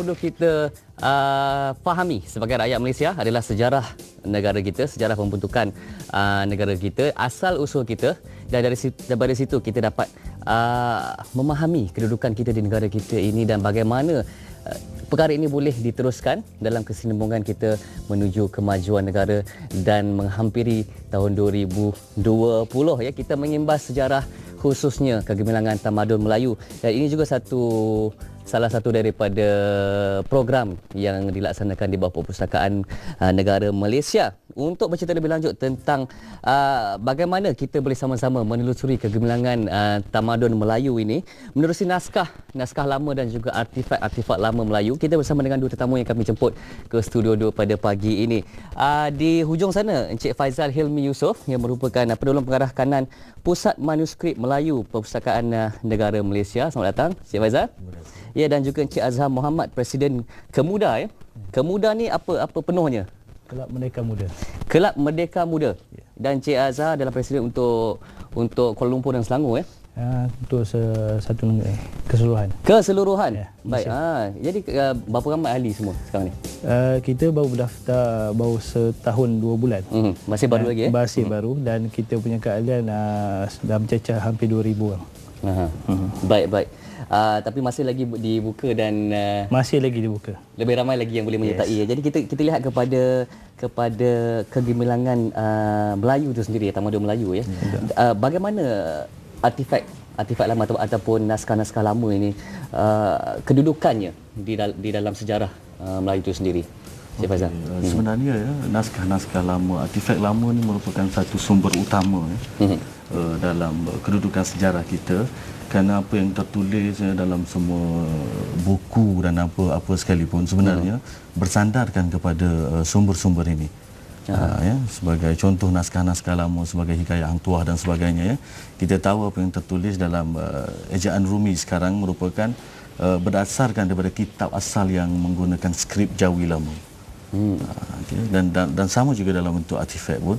perlu kita fahami sebagai rakyat Malaysia adalah sejarah negara kita, sejarah pembentukan negara kita, asal usul kita, dan daripada situ kita dapat memahami kedudukan kita di negara kita ini dan bagaimana perkara ini boleh diteruskan dalam kesinambungan kita menuju kemajuan negara dan menghampiri tahun 2020 ya, kita mengimbas sejarah khususnya kegemilangan tamadun Melayu, dan ini juga salah satu daripada program yang dilaksanakan di bawah Perpustakaan Negara Malaysia untuk bercerita lebih lanjut tentang bagaimana kita boleh sama-sama menelusuri kegemilangan tamadun Melayu ini menerusi naskah lama dan juga artifak lama Melayu. Kita bersama dengan dua tetamu yang kami jemput ke studio 2 pada pagi ini. Di hujung sana Encik Faizal Hilmi Yusof yang merupakan penolong pengarah kanan Pusat Manuskrip Melayu Perpustakaan Negara Malaysia. Selamat datang Encik Faizal. Ya, dan juga Encik Azhar Muhammad, Presiden Kemuda ya. Kemuda ni apa penuhnya? Kelab Merdeka Muda. Kelab Merdeka Muda. Dan Encik Azhar adalah presiden untuk Kuala Lumpur dan Selangor ya. Untuk satu keseluruhan. Keseluruhan. Ya, baik. Jadi berapa ramai ahli semua sekarang ni? Kita baru berdaftar baru setahun 2 bulan. Masih baru lagi ya? Masih baru, dan kita punya keahlian dah mencecah hampir 2,000 orang. Baik. Tapi masih lagi dibuka dan masih lagi dibuka. Lebih ramai lagi yang boleh menyertai. Yes. Jadi kita lihat kepada kegemilangan Melayu itu sendiri, tamadun Melayu ya. Bagaimana artifak lama ataupun naskah-naskah lama ini kedudukannya di dalam sejarah Melayu itu sendiri? Okay. Sebenarnya ya, naskah-naskah lama, artifak lama ini merupakan satu sumber utama dalam kedudukan sejarah kita, kerana apa yang tertulis dalam semua buku dan apa sekalipun sebenarnya bersandarkan kepada sumber-sumber ini. Ya, sebagai contoh naskah-naskah lama sebagai hikayat Hang Tuah dan sebagainya ya, kita tahu apa yang tertulis dalam ejaan Rumi sekarang merupakan berdasarkan daripada kitab asal yang menggunakan skrip Jawi lama. Okay. Dan sama juga dalam bentuk artifak pun,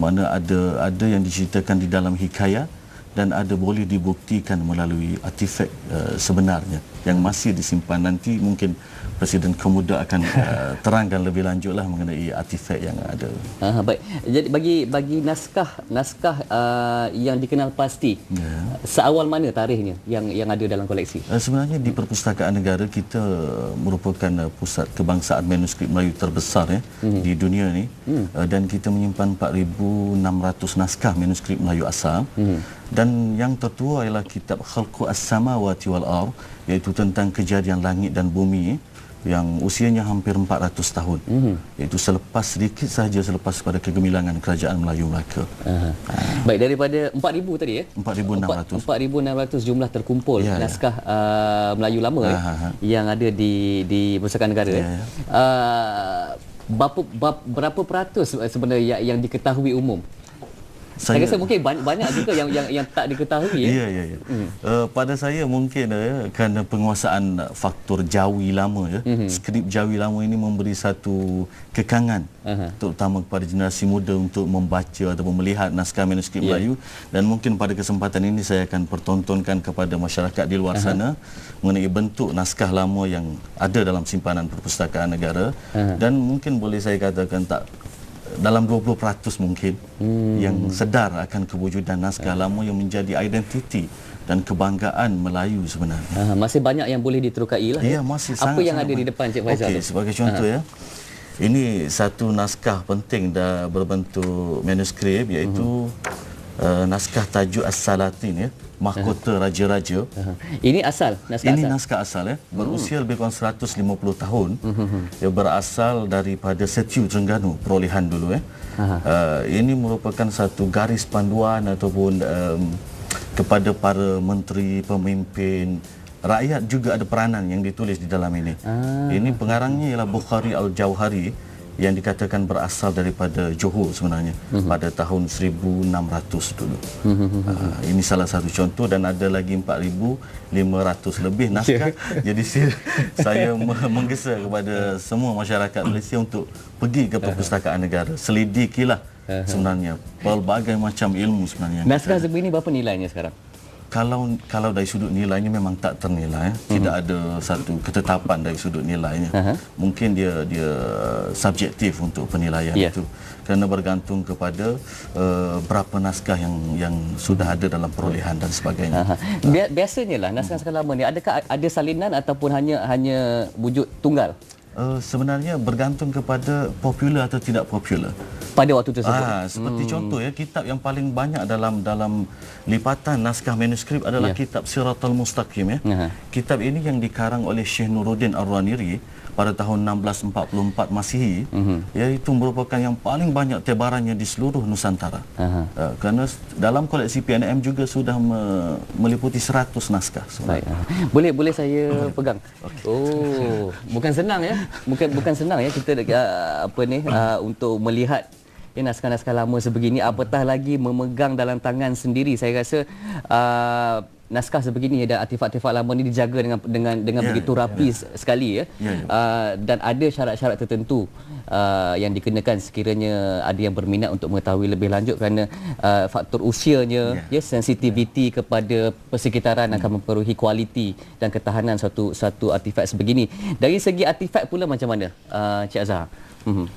mana ada yang diceritakan di dalam hikayat dan ada boleh dibuktikan melalui artifak sebenarnya yang masih disimpan. Nanti mungkin Presiden Kemuda akan terangkan lebih lanjutlah mengenai artifak yang ada. Baik. Jadi bagi naskah yang dikenal pasti, seawal mana tarikhnya yang ada dalam koleksi? Sebenarnya di Perpustakaan Negara kita merupakan pusat kebangsaan manuskrip Melayu terbesar ya di dunia ni, dan kita menyimpan 4,600 naskah manuskrip Melayu asal. Dan yang tertua ialah kitab Khalqu As-Samawati wal Ardh, iaitu tentang kejadian langit dan bumi yang usianya hampir 400 tahun. Iaitu sedikit sahaja selepas pada kegemilangan kerajaan Melayu Melaka. Baik, daripada 4,000 tadi ya? 4,600. 4,600 jumlah terkumpul naskah Melayu lama yang ada di Perpustakaan Negara. Berapa peratus sebenarnya yang diketahui umum? Saya rasa mungkin banyak juga yang tak diketahui ya. Ya. Pada saya mungkin kerana penguasaan faktor Jawi lama ya. Skrip Jawi lama ini memberi satu kekangan terutama kepada generasi muda untuk membaca ataupun melihat naskah manuskrip Melayu, dan mungkin pada kesempatan ini saya akan pertontonkan kepada masyarakat di luar sana mengenai bentuk naskah lama yang ada dalam simpanan Perpustakaan Negara, dan mungkin boleh saya katakan dalam 20% mungkin yang sedar akan kewujudan naskah lama yang menjadi identiti dan kebanggaan Melayu sebenarnya. Masih banyak yang boleh diterokai lah. Ya, masih apa yang ada di depan Cik Faizal? Okey, sebagai contoh ya. Ini satu naskah penting dah berbentuk manuskrip, iaitu naskah tajuk As-Salatin ya, Mahkota Raja-Raja. Ini naskah asal ya, berusia lebih kurang 150 tahun. Ia berasal daripada Setiu Terengganu, perolehan dulu ya. Ini merupakan satu garis panduan ataupun kepada para menteri, pemimpin, rakyat juga ada peranan yang ditulis di dalam ini. Ini pengarangnya ialah Bukhari Al-Jauhari yang dikatakan berasal daripada Johor sebenarnya pada tahun 1600 dulu. Ini salah satu contoh, dan ada lagi 4,500 lebih naskah. Jadi saya menggesa kepada semua masyarakat Malaysia untuk pergi ke Perpustakaan Negara, selidikilah sebenarnya pelbagai macam ilmu sebenarnya. Naskah sebegini berapa nilainya sekarang? kalau dari sudut nilainya memang tak ternilai, tidak ada satu ketetapan dari sudut nilainya. Mungkin dia subjektif untuk penilaian itu, kerana bergantung kepada berapa naskah yang sudah ada dalam perolehan dan sebagainya. Biasanya lah naskah-naskah lama ni adakah ada salinan ataupun hanya wujud tunggal? Sebenarnya bergantung kepada popular atau tidak popular Pada waktu tersebut. Seperti contoh ya, kitab yang paling banyak dalam lipatan naskah manuskrip adalah kitab Siratul Mustaqim ya. Kitab ini yang dikarang oleh Syekh Nuruddin Ar-Raniri pada tahun 1644 Masihi, iaitu merupakan yang paling banyak tebarannya di seluruh Nusantara. Kerana dalam koleksi PNM juga sudah meliputi 100 naskah. Baik. Boleh saya pegang? Oh, bukan senang ya. Bukan senang ya kita untuk melihat naskah-naskah lama sebegini, apatah lagi memegang dalam tangan sendiri. Saya rasa naskah sebegini dan artifak-artifak lama ni dijaga dengan begitu rapi sekali ya. Dan ada syarat-syarat tertentu yang dikenakan sekiranya ada yang berminat untuk mengetahui lebih lanjut, kerana faktor usianya, sensitiviti kepada persekitaran akan mempengaruhi kualiti dan ketahanan satu artifak sebegini. Dari segi artifak pula macam mana, Cik Azhar?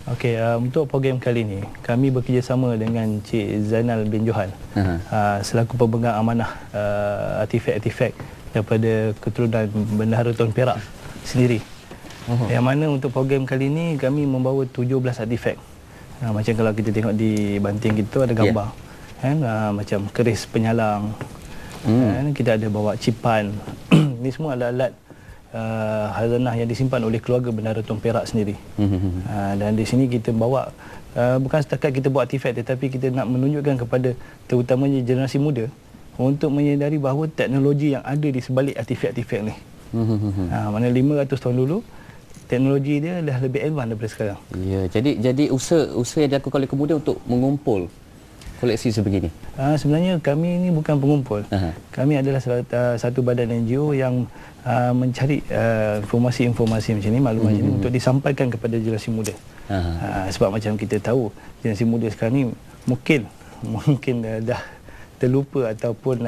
Okey, untuk program kali ini kami bekerjasama dengan Cik Zainal bin Johan selaku pemegang amanah artifak-artifak daripada keturunan Bendahara Tun Perak sendiri. Yang mana untuk program kali ini kami membawa 17 artifak. Macam kalau kita tengok di banting kita ada gambar, macam keris penyalang, kita ada bawa cipan. Ini semua adalah alat khazanah yang disimpan oleh keluarga Bendahara Tun Perak sendiri. Dan di sini kita bawa bukan setakat kita buat artifak, tetapi kita nak menunjukkan kepada terutamanya generasi muda untuk menyedari bahawa teknologi yang ada di sebalik artifak-artifak ni. Mana 500 tahun dulu teknologi dia dah lebih advance daripada sekarang. Ya, jadi usaha yang dilakukan oleh pemuda untuk mengumpul koleksi sebegini. Sebenarnya kami ini bukan pengumpul. Kami adalah satu badan NGO yang mencari informasi-informasi macam ni, maklumat macam ni untuk disampaikan kepada generasi muda. Sebab macam kita tahu generasi muda sekarang ni mungkin dah terlupa ataupun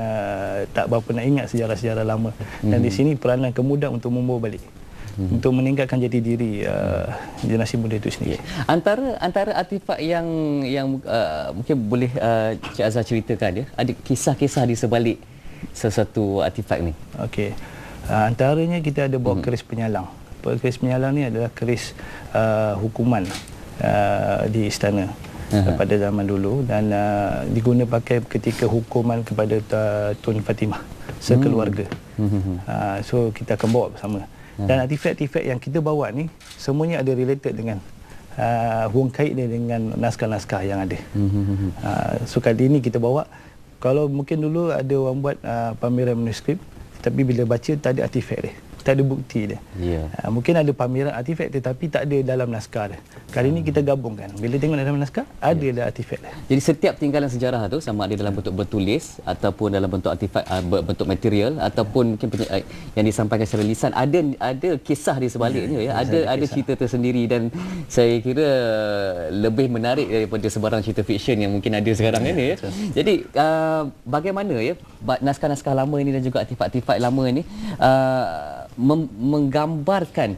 tak berapa nak ingat sejarah-sejarah lama. Dan di sini peranan kemudah untuk membawa balik, untuk meningkatkan jati diri generasi muda itu sendiri. Antara artifak yang mungkin boleh Cik Azhar ceritakan, ada kisah-kisah di sebalik sesuatu artifak ni. Okey. Antaranya kita ada bawa keris penyalang. Keris penyalang ni adalah keris hukuman di istana pada zaman dulu, dan diguna pakai ketika hukuman kepada Tun Fatimah sekeluarga. So kita akan bawa bersama. Dan artifak-artifak yang kita bawa ni semuanya ada related dengan hubung kait dia dengan naskah-naskah yang ada. So kali ini kita bawa, kalau mungkin dulu ada orang buat pameran manuskrip, tapi bila baca tak ada artifak dia, tak ada bukti dia. Mungkin ada pameran artifak tetapi tak ada dalam naskah dia. Kali ini kita gabungkan. Bila tengok dalam naskah, ada dah artifak dia. Jadi setiap tinggalan sejarah tu, sama ada dalam bentuk bertulis ataupun dalam bentuk artifak bentuk material ataupun mungkin yang disampaikan secara lisan, ada kisah di sebaliknya ya. Ada cerita tersendiri, dan saya kira lebih menarik daripada sebarang cerita fiksyen yang mungkin ada sekarang ini ya. Jadi bagaimana ya naskah-naskah lama ini dan juga artifak-artifak lama ini menggambarkan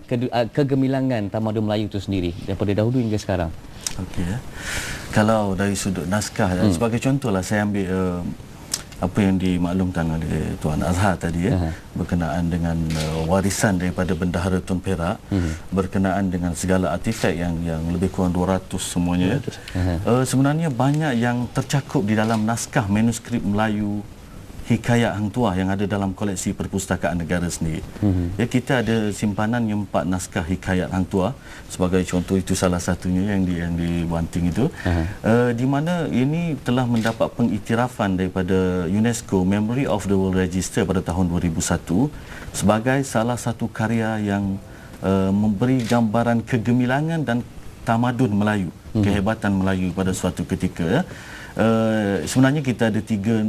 kegemilangan tamadun Melayu itu sendiri daripada dahulu hingga sekarang. Okey ya. Kalau dari sudut naskah, sebagai contohlah saya ambil apa yang dimaklumkan oleh Tuan Azhar tadi ya, berkenaan dengan warisan daripada Bendahara Tun Perak, berkenaan dengan segala artifak yang lebih kurang 200 semuanya. Sebenarnya banyak yang tercakup di dalam naskah manuskrip Melayu Hikayat Hang Tuah yang ada dalam koleksi Perpustakaan Negara sendiri. Ya, kita ada simpanan 4 naskah Hikayat Hang Tuah sebagai contoh, itu salah satunya yang dibanting itu, di mana ini telah mendapat pengiktirafan daripada UNESCO Memory of the World Register pada tahun 2001 sebagai salah satu karya yang memberi gambaran kegemilangan dan tamadun Melayu, kehebatan Melayu pada suatu ketika. Sebenarnya kita ada tiga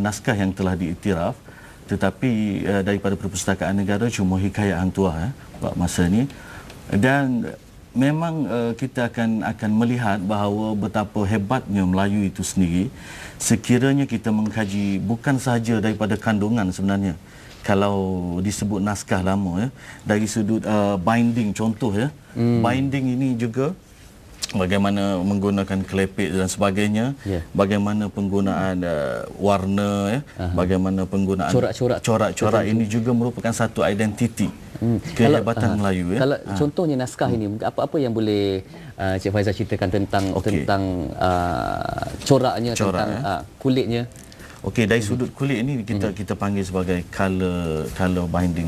naskah yang telah diiktiraf, tetapi daripada Perpustakaan Negara cuma Hikayat Hang Tuah masa ni. Dan memang kita akan melihat bahawa betapa hebatnya Melayu itu sendiri sekiranya kita mengkaji bukan sahaja daripada kandungan sebenarnya. Kalau disebut naskah lama ya, dari sudut binding contoh ya. Binding ini juga bagaimana menggunakan klepit dan sebagainya, bagaimana penggunaan warna ya, bagaimana penggunaan corak-corak ini juga merupakan satu identiti kehebatan Melayu ya. Kalau contohnya naskah ini, apa yang boleh Cik Faizal ceritakan tentang coraknya, tentang kulitnya? Okey, dari sudut kulit ini kita panggil sebagai color binding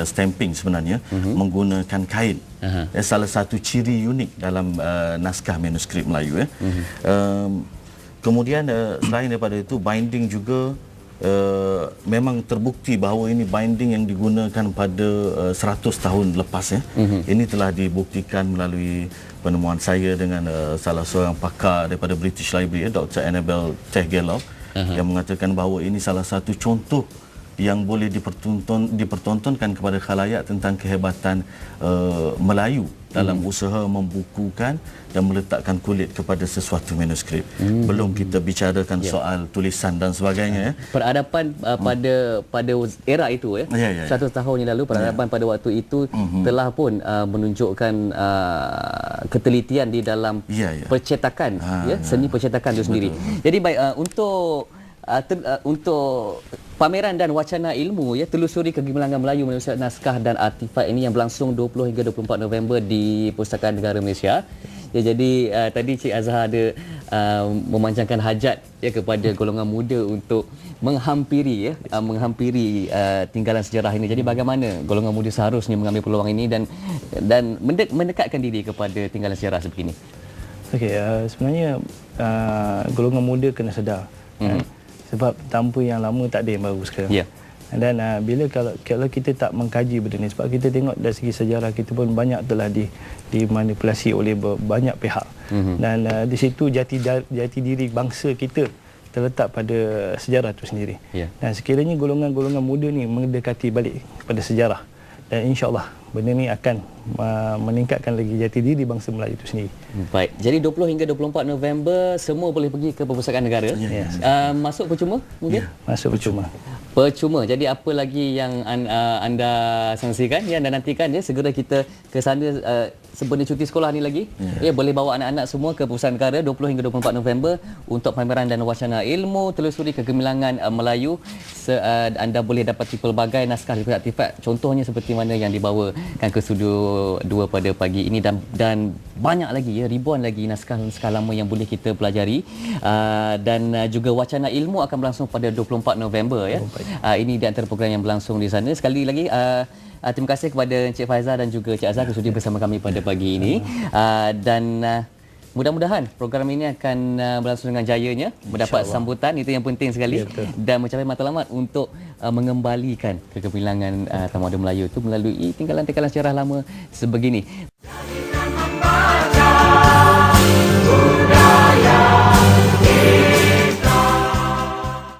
stamping sebenarnya, menggunakan kain. Salah satu ciri unik dalam naskah manuskrip Melayu ya. Kemudian selain daripada itu, binding juga memang terbukti bahawa ini binding yang digunakan pada 100 tahun lepas ya. Ini telah dibuktikan melalui penemuan saya dengan salah seorang pakar daripada British Library, Dr. Annabel Tehgelov, yang mengatakan bahawa ini salah satu contoh yang boleh dipertontonkan kepada khalayak tentang kehebatan Melayu dalam usaha membukukan dan meletakkan kulit kepada sesuatu manuskrip. Belum kita bicarakan soal tulisan dan sebagainya ya. Peradaban pada era itu ya, 100 tahun yang lalu, peradaban pada waktu itu telah pun menunjukkan ketelitian di dalam percetakan seni percetakan itu sendiri. Jadi baik, untuk pameran dan wacana ilmu ya, telusuri kegemilangan Melayu melalui naskah dan artifak ini yang berlangsung 20 hingga 24 November di Pustakaan Negara Malaysia. Ya, jadi tadi Cik Azhar ada memanjangkan hajat ya kepada golongan muda untuk menghampiri tinggalan sejarah ini. Jadi bagaimana golongan muda seharusnya mengambil peluang ini dan mendekatkan diri kepada tinggalan sejarah seperti ini? Okey, sebenarnya golongan muda kena sedar. Sebab tanpa yang lama tak ada yang baru sekarang. Dan bila kalau kita tak mengkaji benda ni, sebab kita tengok dari segi sejarah kita pun banyak telah dimanipulasi oleh banyak pihak. Dan di situ jati diri bangsa kita terletak pada sejarah itu sendiri. Dan sekiranya golongan-golongan muda ni mendekati balik pada sejarah, dan insya-Allah benda ni akan meningkatkan lagi jati diri bangsa Melayu itu sendiri. Baik. Jadi 20 hingga 24 November semua boleh pergi ke Perpustakaan Negara. Masuk percuma mungkin? Masuk percuma. Percuma. Jadi apa lagi yang anda saksikan ya, anda nantikan ya, segera kita ke sana sebelum cuti sekolah ni lagi. Ya, boleh bawa anak-anak semua ke Perpustakaan Negara 20 hingga 24 November untuk pameran dan wacana ilmu, telusuri kegemilangan Melayu. Anda boleh dapati pelbagai naskah dan artifak, contohnya seperti mana yang dibawakan ke studio 2 pada pagi ini, dan banyak lagi ya, ribuan lagi naskah lama yang boleh kita pelajari, dan juga wacana ilmu akan berlangsung pada 24 November ya. Ini di antara program yang berlangsung di sana. Sekali lagi terima kasih kepada Encik Faizal dan juga Cik Azhar yang sudi bersama kami pada pagi ini, dan mudah-mudahan program ini akan berlangsung dengan jayanya, mendapat sambutan, itu yang penting sekali, dan mencapai matlamat untuk mengembalikan kegemilangan tamadun Melayu itu melalui tinggalan-tinggalan sejarah lama sebegini.